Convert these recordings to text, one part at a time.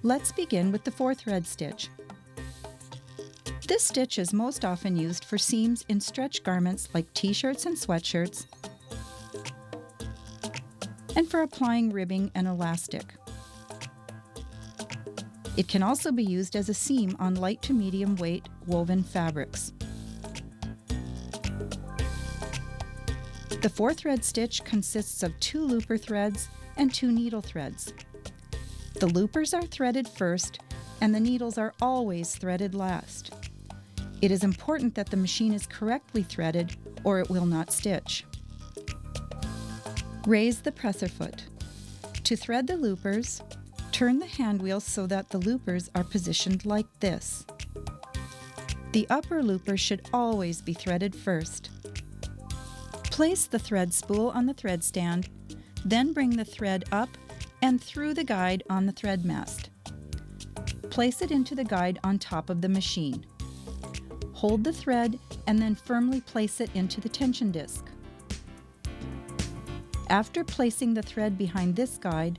Let's begin with the 4-thread stitch. This stitch is most often used for seams in stretch garments like t-shirts and sweatshirts, and for applying ribbing and elastic. It can also be used as a seam on light to medium weight woven fabrics. The 4-thread stitch consists of 2 looper threads and 2 needle threads. The loopers are threaded first, and the needles are always threaded last. It is important that the machine is correctly threaded, or it will not stitch. Raise the presser foot. To thread the loopers, turn the hand wheel so that the loopers are positioned like this. The upper looper should always be threaded first. Place the thread spool on the thread stand, then bring the thread up and through the guide on the thread mast. Place it into the guide on top of the machine. Hold the thread and then firmly place it into the tension disc. After placing the thread behind this guide,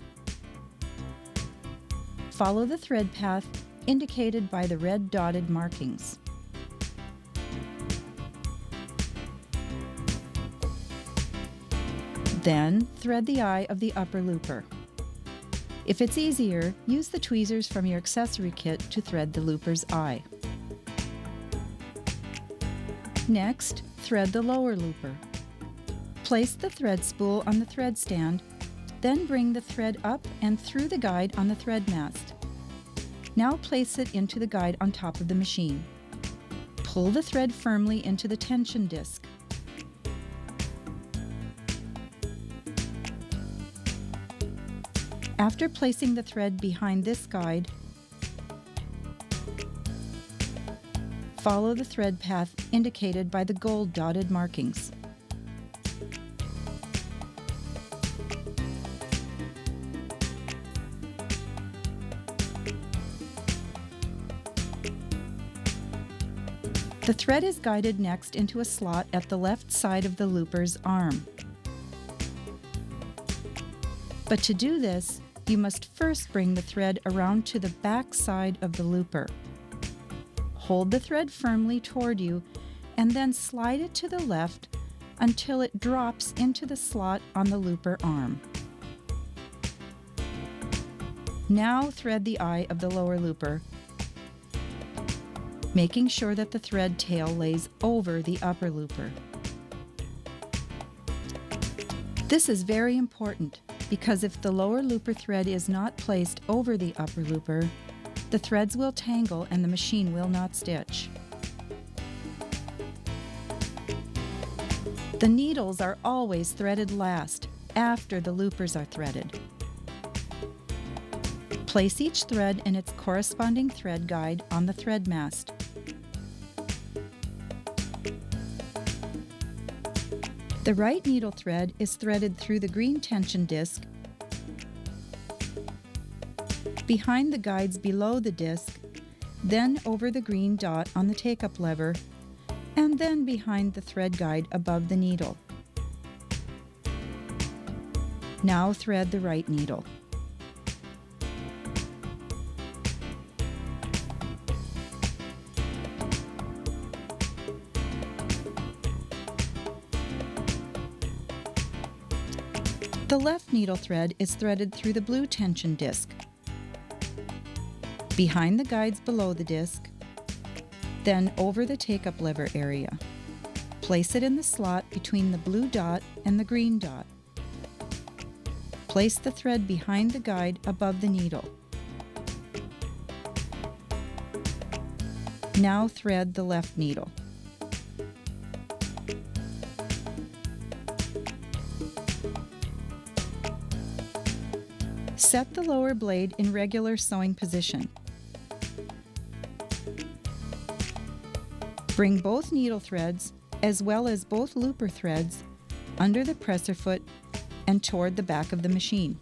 follow the thread path indicated by the red dotted markings. Then thread the eye of the upper looper. If it's easier, use the tweezers from your accessory kit to thread the looper's eye. Next, thread the lower looper. Place the thread spool on the thread stand, then bring the thread up and through the guide on the thread mast. Now place it into the guide on top of the machine. Pull the thread firmly into the tension disc. After placing the thread behind this guide, follow the thread path indicated by the gold dotted markings. The thread is guided next into a slot at the left side of the looper's arm. But to do this, you must first bring the thread around to the back side of the looper. Hold the thread firmly toward you and then slide it to the left until it drops into the slot on the looper arm. Now thread the eye of the lower looper, making sure that the thread tail lays over the upper looper. This is very important because if the lower looper thread is not placed over the upper looper, the threads will tangle and the machine will not stitch. The needles are always threaded last, after the loopers are threaded. Place each thread in its corresponding thread guide on the thread mast. The right needle thread is threaded through the green tension disc, behind the guides below the disc, then over the green dot on the take-up lever, and then behind the thread guide above the needle. Now thread the right needle. The left needle thread is threaded through the blue tension disc, behind the guides below the disc, then over the take-up lever area. Place it in the slot between the blue dot and the green dot. Place the thread behind the guide above the needle. Now thread the left needle. Set the lower blade in regular sewing position. Bring both needle threads, as well as both looper threads, under the presser foot and toward the back of the machine.